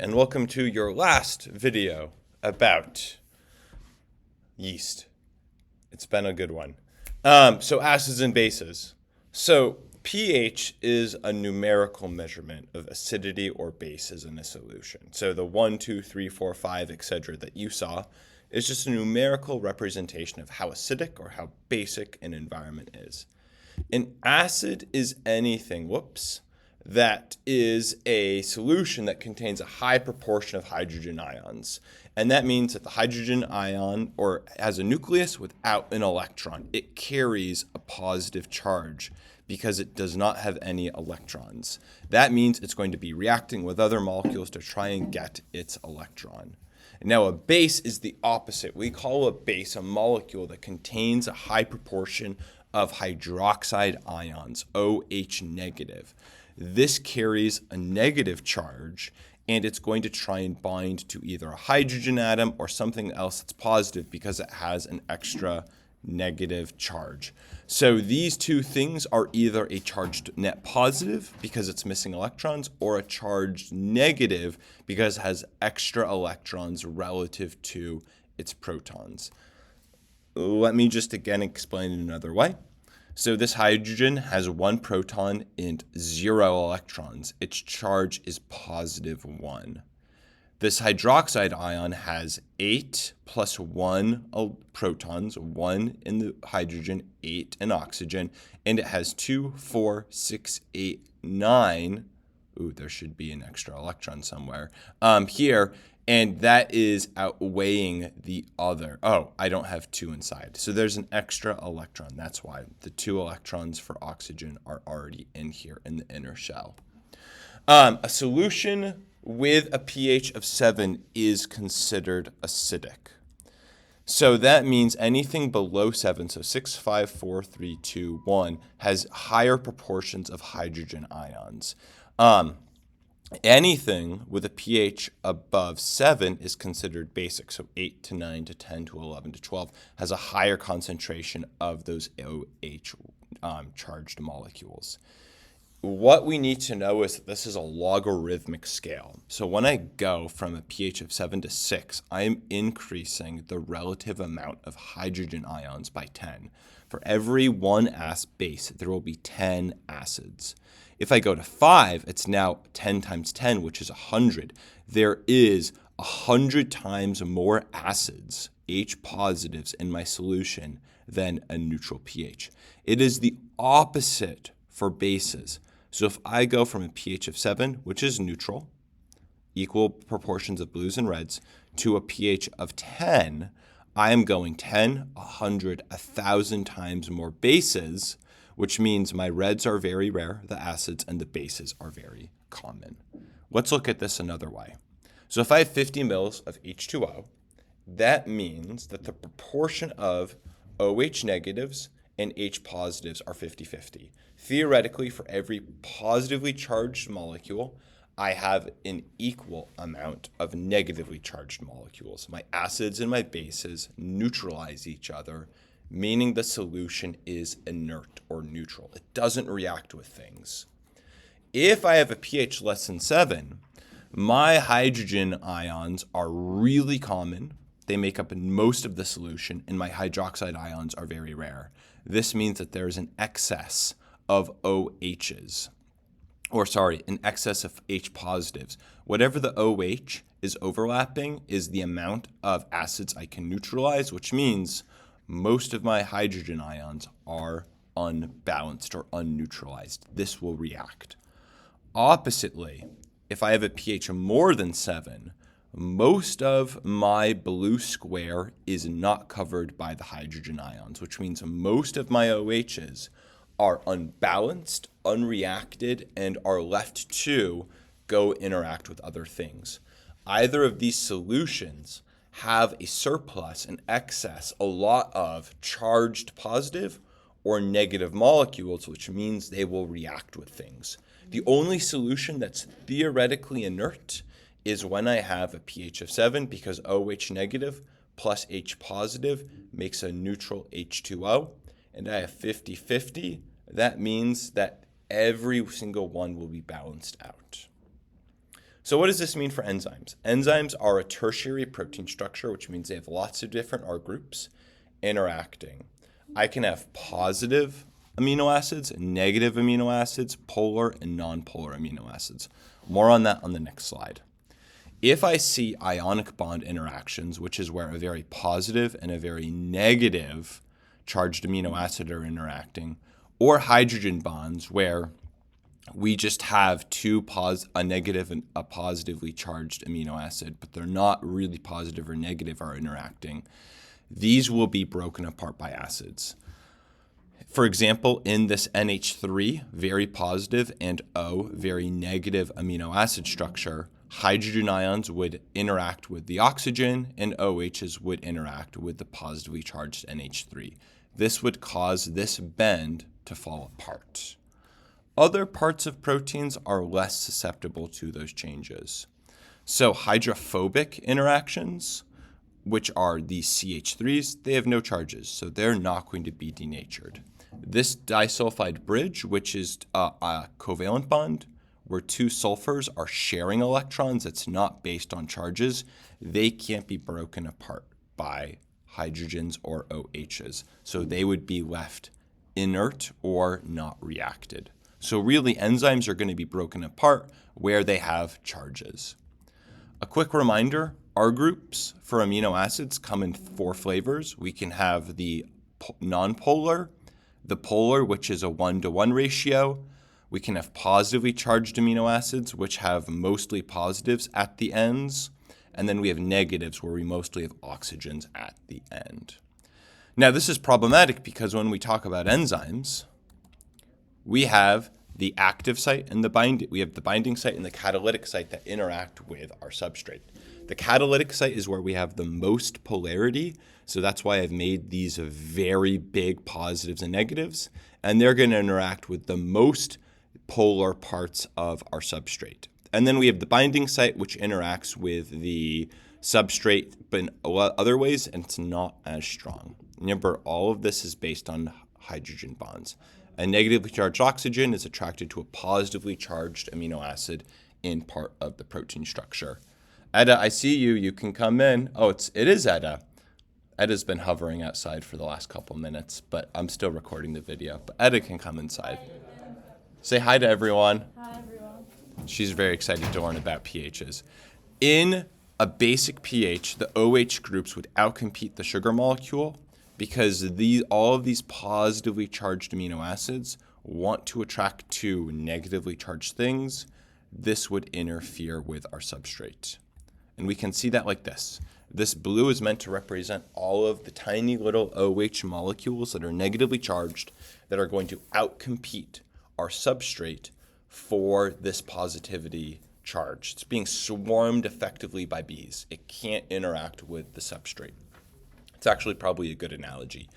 and welcome to your last video about yeast. It's been a good one. So acids and bases. So pH is a numerical measurement of acidity or bases in a solution. So the 1, 2, 3, 4, 5, etc. that you saw is just a numerical representation of how acidic or how basic an environment is. An acid is anything, that is a solution that contains a high proportion of hydrogen ions. And that means that the hydrogen ion has a nucleus without an electron. It carries a positive charge because it does not have any electrons. That means it's going to be reacting with other molecules to try and get its electron. Now, a base is the opposite. We call a base a molecule that contains a high proportion of hydroxide ions, OH negative. This carries a negative charge, and it's going to try and bind to either a hydrogen atom or something else that's positive because it has an extra negative charge. So these two things are either a charged net positive because it's missing electrons or a charged negative because it has extra electrons relative to its protons. Let me just again explain it another way. So this hydrogen has 1 proton and 0 electrons. Its charge is positive 1. This hydroxide ion has 8 plus 1 protons, 1 in the hydrogen, 8 in oxygen, and it has 2, 4, 6, 8, 9. Ooh, there should be an extra electron somewhere here. And that is outweighing the other. Oh, I don't have 2 inside. So there's an extra electron. That's why the 2 electrons for oxygen are already in here in the inner shell. A solution with a pH of 7 is considered acidic. So that means anything below 7, so 6, 5, 4, 3, 2, 1, has higher proportions of hydrogen ions. Anything with a pH above 7 is considered basic. So 8 to 9 to 10 to 11 to 12 has a higher concentration of those OH charged molecules. What we need to know is that this is a logarithmic scale. So when I go from a pH of 7 to 6, I am increasing the relative amount of hydrogen ions by 10. For every 1 base, there will be 10 acids. If I go to 5, it's now 10 times 10, which is 100. There is 100 times more acids, H positives, in my solution than a neutral pH. It is the opposite for bases. So if I go from a pH of 7, which is neutral, equal proportions of blues and reds, to a pH of 10, I am going 10, 100, 1,000 times more bases, which means my reds are very rare, the acids, and the bases are very common. Let's look at this another way. So if I have 50 mils of H2O, that means that the proportion of OH negatives and H positives are 50-50. Theoretically, for every positively charged molecule, I have an equal amount of negatively charged molecules. My acids and my bases neutralize each other, meaning the solution is inert or neutral. It doesn't react with things. If I have a pH less than 7, my hydrogen ions are really common. They make up most of the solution, and my hydroxide ions are very rare. This means that there is an excess of OHs, an excess of H positives. Whatever the OH is overlapping is the amount of acids I can neutralize, which means most of my hydrogen ions are unbalanced or unneutralized. This will react. Oppositely, if I have a pH more than 7, most of my blue square is not covered by the hydrogen ions, which means most of my OHs are unbalanced, unreacted, and are left to go interact with other things. Either of these solutions have a surplus, an excess, a lot of charged positive or negative molecules, which means they will react with things. The only solution that's theoretically inert is when I have a pH of 7, because OH negative plus H positive makes a neutral H2O, and I have 50-50. That means that every single one will be balanced out. So what does this mean for enzymes? Enzymes are a tertiary protein structure, which means they have lots of different R groups interacting. I can have positive amino acids, negative amino acids, polar and nonpolar amino acids. More on that on the next slide. If I see ionic bond interactions, which is where a very positive and a very negative charged amino acid are interacting, or hydrogen bonds where we just have a negative and a positively charged amino acid, but they're not really positive or negative are interacting, these will be broken apart by acids. For example, in this NH3, very positive, and O, very negative amino acid structure, hydrogen ions would interact with the oxygen and OHs would interact with the positively charged NH3. This would cause this bend to fall apart. Other parts of proteins are less susceptible to those changes. So hydrophobic interactions, which are these CH3s, they have no charges, so they're not going to be denatured. This disulfide bridge, which is a covalent bond, where two sulfurs are sharing electrons, it's not based on charges, they can't be broken apart by hydrogens or OHs. So they would be left inert or not reacted. So really, enzymes are going to be broken apart where they have charges. A quick reminder, R groups for amino acids come in 4 flavors. We can have the nonpolar, the polar, which is a 1-to-1 ratio. We can have positively charged amino acids, which have mostly positives at the ends. And then we have negatives, where we mostly have oxygens at the end. Now, this is problematic because when we talk about enzymes, we have the active site and the binding site and the catalytic site that interact with our substrate. The catalytic site is where we have the most polarity, so that's why I've made these very big positives and negatives, and they're going to interact with the most polar parts of our substrate. And then we have the binding site, which interacts with the substrate, but in other ways, and it's not as strong. Remember, all of this is based on hydrogen bonds. A negatively charged oxygen is attracted to a positively charged amino acid in part of the protein structure. Edda, I see you. You can come in. Oh, it is Edda. Edda's been hovering outside for the last couple minutes, but I'm still recording the video. But Edda can come inside. Say hi to everyone. Hi, everyone. She's very excited to learn about pHs. In a basic pH, the OH groups would outcompete the sugar molecule because all of these positively charged amino acids want to attract to negatively charged things. This would interfere with our substrate. And we can see that like this. This blue is meant to represent all of the tiny little OH molecules that are negatively charged that are going to outcompete our substrate for this positivity charge. It's being swarmed effectively by bees. It can't interact with the substrate. It's actually probably a good analogy.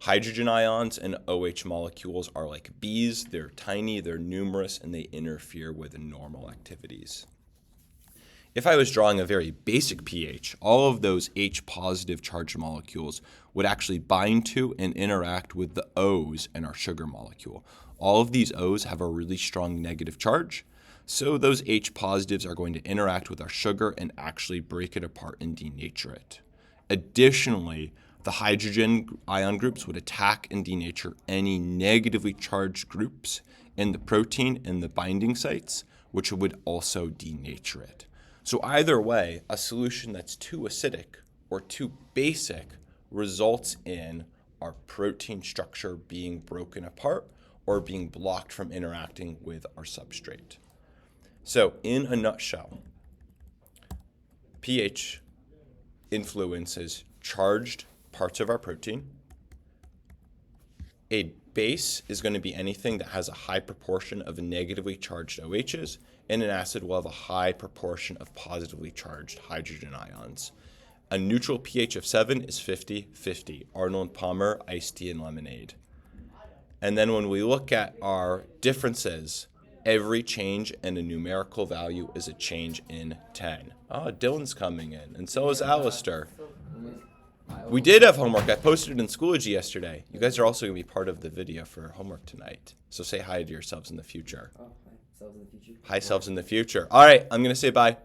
Hydrogen ions and OH molecules are like bees. They're tiny, they're numerous, and they interfere with normal activities. If I was drawing a very basic pH, all of those H-positive charged molecules would actually bind to and interact with the O's in our sugar molecule. All of these O's have a really strong negative charge, so those H-positives are going to interact with our sugar and actually break it apart and denature it. Additionally, the hydrogen ion groups would attack and denature any negatively charged groups in the protein and the binding sites, which would also denature it. So either way, a solution that's too acidic or too basic results in our protein structure being broken apart or being blocked from interacting with our substrate. So in a nutshell, pH influences charged parts of our protein. A base is going to be anything that has a high proportion of negatively charged OHs, and an acid will have a high proportion of positively charged hydrogen ions. A neutral pH of 7 is 50-50, Arnold Palmer, iced tea and lemonade. And then when we look at our differences, every change in a numerical value is a change in 10. Oh, Dylan's coming in, and so is Alistair. We did have homework. I posted it in Schoology yesterday. You guys are also going to be part of the video for homework tonight. So say hi to yourselves in the future. selves in the future. High selves in the future. All right, I'm going to say bye.